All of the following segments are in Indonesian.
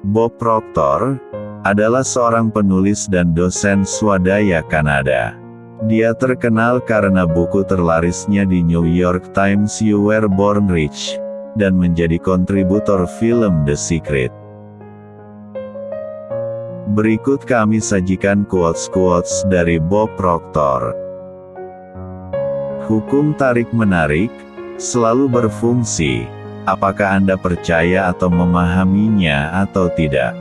Bob Proctor adalah seorang penulis dan dosen swadaya Kanada. Dia terkenal karena buku terlarisnya di New York Times You Were Born Rich, dan menjadi kontributor film The Secret. Berikut kami sajikan quotes-quotes dari Bob Proctor. Hukum tarik-menarik selalu berfungsi, apakah Anda percaya atau memahaminya atau tidak.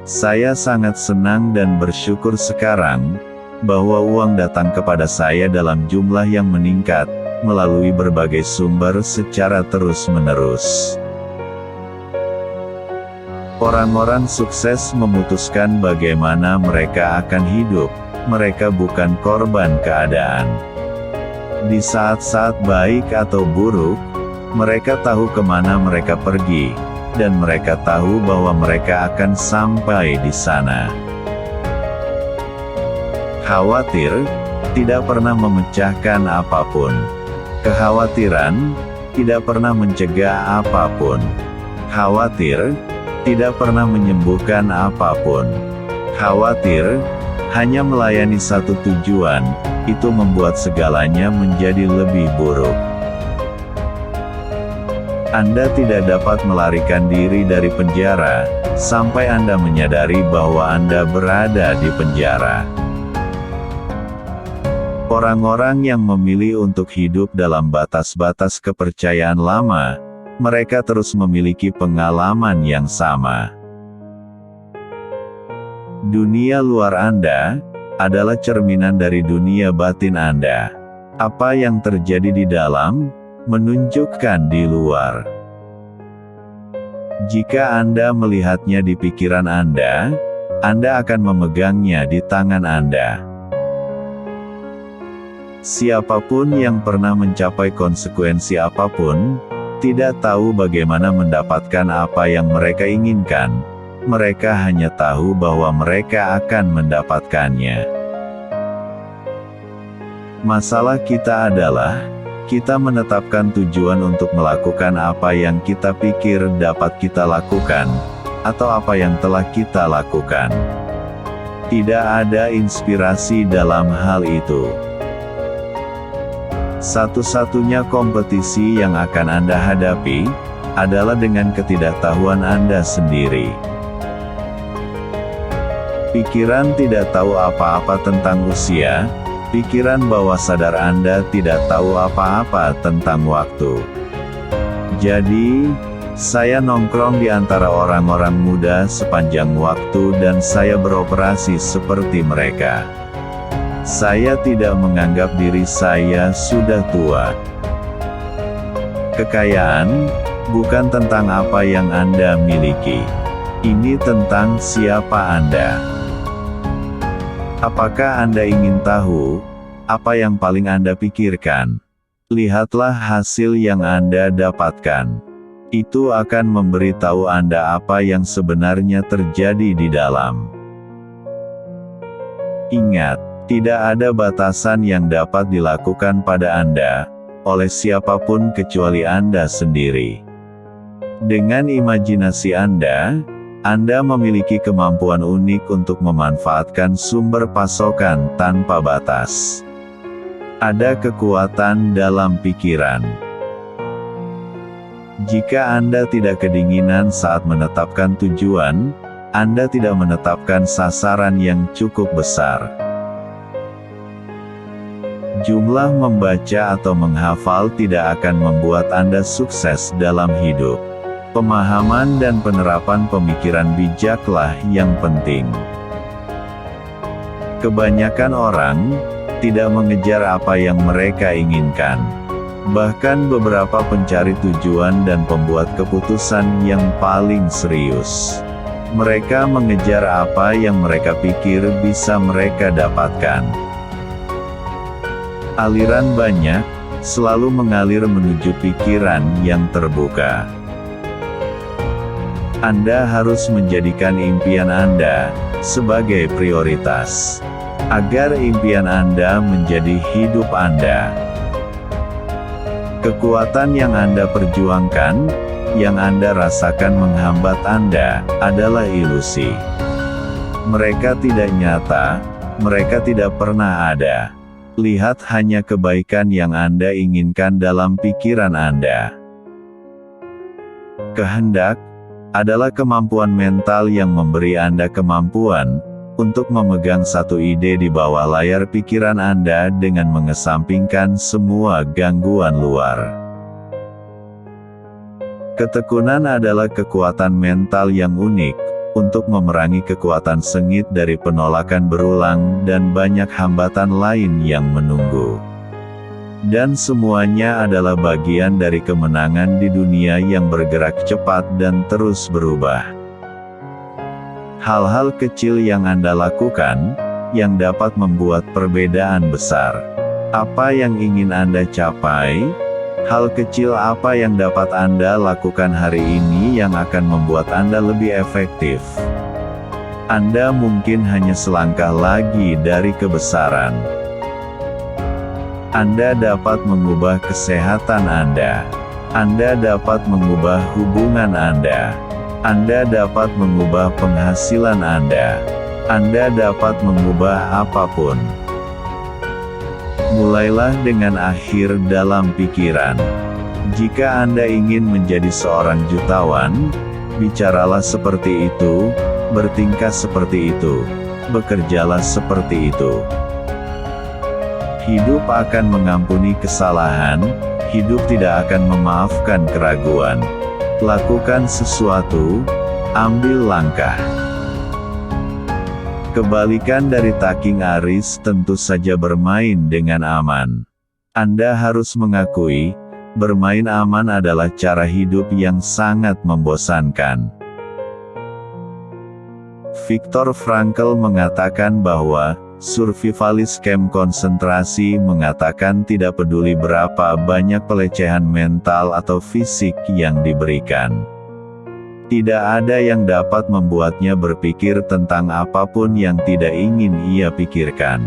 Saya sangat senang dan bersyukur sekarang, bahwa uang datang kepada saya dalam jumlah yang meningkat, melalui berbagai sumber secara terus-menerus. Orang-orang sukses memutuskan bagaimana mereka akan hidup, mereka bukan korban keadaan. Di saat-saat baik atau buruk, mereka tahu kemana mereka pergi, dan mereka tahu bahwa mereka akan sampai di sana. Khawatir tidak pernah memecahkan apapun. Kekhawatiran tidak pernah mencegah apapun. Khawatir tidak pernah menyembuhkan apapun. Khawatir hanya melayani satu tujuan, itu membuat segalanya menjadi lebih buruk. Anda tidak dapat melarikan diri dari penjara, sampai Anda menyadari bahwa Anda berada di penjara. Orang-orang yang memilih untuk hidup dalam batas-batas kepercayaan lama, mereka terus memiliki pengalaman yang sama. Dunia luar Anda adalah cerminan dari dunia batin Anda. Apa yang terjadi di dalam menunjukkan di luar. Jika Anda melihatnya di pikiran Anda akan memegangnya di tangan Anda. Siapapun yang pernah mencapai konsekuensi apapun, tidak tahu bagaimana mendapatkan apa yang mereka inginkan. Mereka hanya tahu bahwa mereka akan mendapatkannya. Masalah kita adalah kita menetapkan tujuan untuk melakukan apa yang kita pikir dapat kita lakukan, atau apa yang telah kita lakukan. Tidak ada inspirasi dalam hal itu. Satu-satunya kompetisi yang akan Anda hadapi adalah dengan ketidaktahuan Anda sendiri. Pikiran tidak tahu apa-apa tentang usia. Pikiran bawah sadar Anda tidak tahu apa-apa tentang waktu. Jadi, saya nongkrong di antara orang-orang muda sepanjang waktu dan saya beroperasi seperti mereka. Saya tidak menganggap diri saya sudah tua. Kekayaan bukan tentang apa yang Anda miliki. Ini tentang siapa Anda. Apakah Anda ingin tahu apa yang paling Anda pikirkan? Lihatlah hasil yang Anda dapatkan. Itu akan memberitahu Anda apa yang sebenarnya terjadi di dalam. Ingat, tidak ada batasan yang dapat dilakukan pada Anda oleh siapapun kecuali Anda sendiri. Dengan imajinasi Anda memiliki kemampuan unik untuk memanfaatkan sumber pasokan tanpa batas. Ada kekuatan dalam pikiran. Jika Anda tidak kedinginan saat menetapkan tujuan, Anda tidak menetapkan sasaran yang cukup besar. Jumlah membaca atau menghafal tidak akan membuat Anda sukses dalam hidup. Pemahaman dan penerapan pemikiran bijaklah yang penting. Kebanyakan orang tidak mengejar apa yang mereka inginkan. Bahkan beberapa pencari tujuan dan pembuat keputusan yang paling serius. Mereka mengejar apa yang mereka pikir bisa mereka dapatkan. Aliran banyak selalu mengalir menuju pikiran yang terbuka. Anda harus menjadikan impian Anda sebagai prioritas, agar impian Anda menjadi hidup Anda. Kekuatan yang Anda perjuangkan, yang Anda rasakan menghambat Anda, adalah ilusi. Mereka tidak nyata, mereka tidak pernah ada. Lihat hanya kebaikan yang Anda inginkan dalam pikiran Anda. Kehendak adalah kemampuan mental yang memberi Anda kemampuan untuk memegang satu ide di bawah layar pikiran Anda dengan mengesampingkan semua gangguan luar. Ketekunan adalah kekuatan mental yang unik untuk memerangi kekuatan sengit dari penolakan berulang dan banyak hambatan lain yang menunggu. Dan semuanya adalah bagian dari kemenangan di dunia yang bergerak cepat dan terus berubah. Hal-hal kecil yang Anda lakukan, yang dapat membuat perbedaan besar. Apa yang ingin Anda capai? Hal kecil apa yang dapat Anda lakukan hari ini yang akan membuat Anda lebih efektif? Anda mungkin hanya selangkah lagi dari kebesaran. Anda dapat mengubah kesehatan Anda. Anda dapat mengubah hubungan Anda. Anda dapat mengubah penghasilan Anda. Anda dapat mengubah apapun. Mulailah dengan akhir dalam pikiran. Jika Anda ingin menjadi seorang jutawan, bicaralah seperti itu, bertingkah seperti itu, bekerjalah seperti itu. Hidup akan mengampuni kesalahan, hidup tidak akan memaafkan keraguan. Lakukan sesuatu, ambil langkah. Kebalikan dari taking Aries tentu saja bermain dengan aman. Anda harus mengakui, bermain aman adalah cara hidup yang sangat membosankan. Viktor Frankl mengatakan bahwa, survivalis camp konsentrasi mengatakan tidak peduli berapa banyak pelecehan mental atau fisik yang diberikan. Tidak ada yang dapat membuatnya berpikir tentang apapun yang tidak ingin ia pikirkan.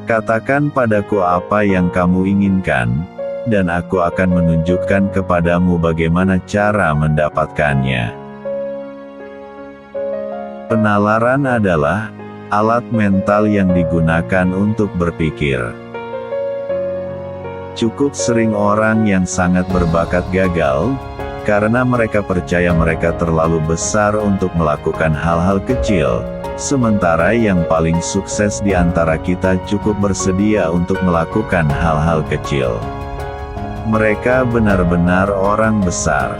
Katakan padaku apa yang kamu inginkan, dan aku akan menunjukkan kepadamu bagaimana cara mendapatkannya. Penalaran adalah alat mental yang digunakan untuk berpikir. Cukup sering orang yang sangat berbakat gagal, karena mereka percaya mereka terlalu besar untuk melakukan hal-hal kecil, sementara yang paling sukses di antara kita cukup bersedia untuk melakukan hal-hal kecil. Mereka benar-benar orang besar.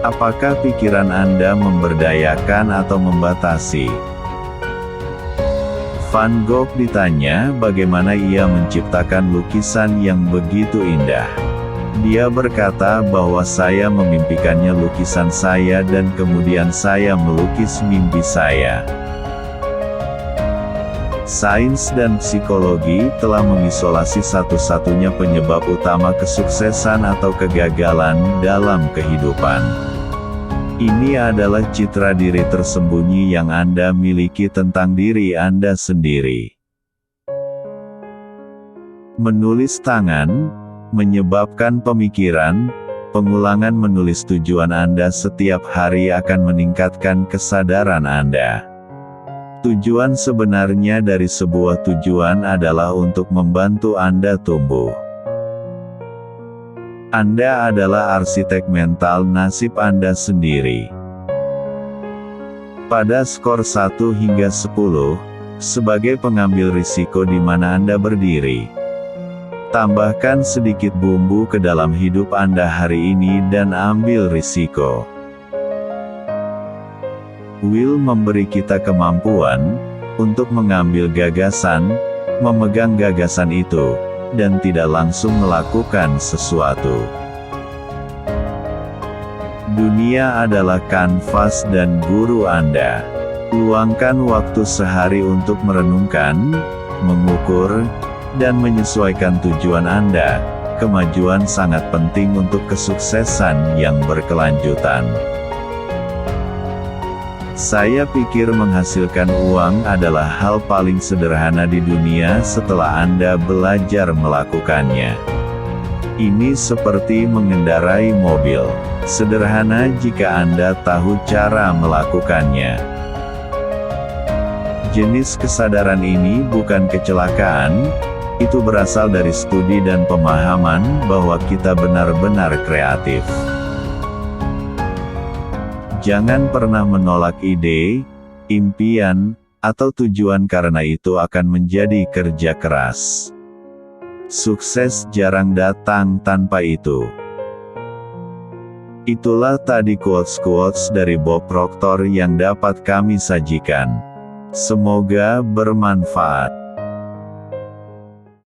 Apakah pikiran Anda memberdayakan atau membatasi? Van Gogh ditanya bagaimana ia menciptakan lukisan yang begitu indah. Dia berkata bahwa saya memimpikannya lukisan saya dan kemudian saya melukis mimpi saya. Sains dan psikologi telah mengisolasi satu-satunya penyebab utama kesuksesan atau kegagalan dalam kehidupan. Ini adalah citra diri tersembunyi yang Anda miliki tentang diri Anda sendiri. Menulis tangan menyebabkan pemikiran. Pengulangan menulis tujuan Anda setiap hari akan meningkatkan kesadaran Anda. Tujuan sebenarnya dari sebuah tujuan adalah untuk membantu Anda tumbuh. Anda adalah arsitek mental nasib Anda sendiri. Pada skor 1 hingga 10, sebagai pengambil risiko di mana Anda berdiri, tambahkan sedikit bumbu ke dalam hidup Anda hari ini dan ambil risiko. Will memberi kita kemampuan untuk mengambil gagasan, memegang gagasan itu, dan tidak langsung melakukan sesuatu. Dunia adalah kanvas dan guru Anda. Luangkan waktu sehari untuk merenungkan, mengukur, dan menyesuaikan tujuan Anda. Kemajuan sangat penting untuk kesuksesan yang berkelanjutan. Saya pikir menghasilkan uang adalah hal paling sederhana di dunia setelah Anda belajar melakukannya. Ini seperti mengendarai mobil. Sederhana jika Anda tahu cara melakukannya. Jenis kesadaran ini bukan kecelakaan, itu berasal dari studi dan pemahaman bahwa kita benar-benar kreatif. Jangan pernah menolak ide, impian, atau tujuan karena itu akan menjadi kerja keras. Sukses jarang datang tanpa itu. Itulah tadi quotes-quotes dari Bob Proctor yang dapat kami sajikan. Semoga bermanfaat.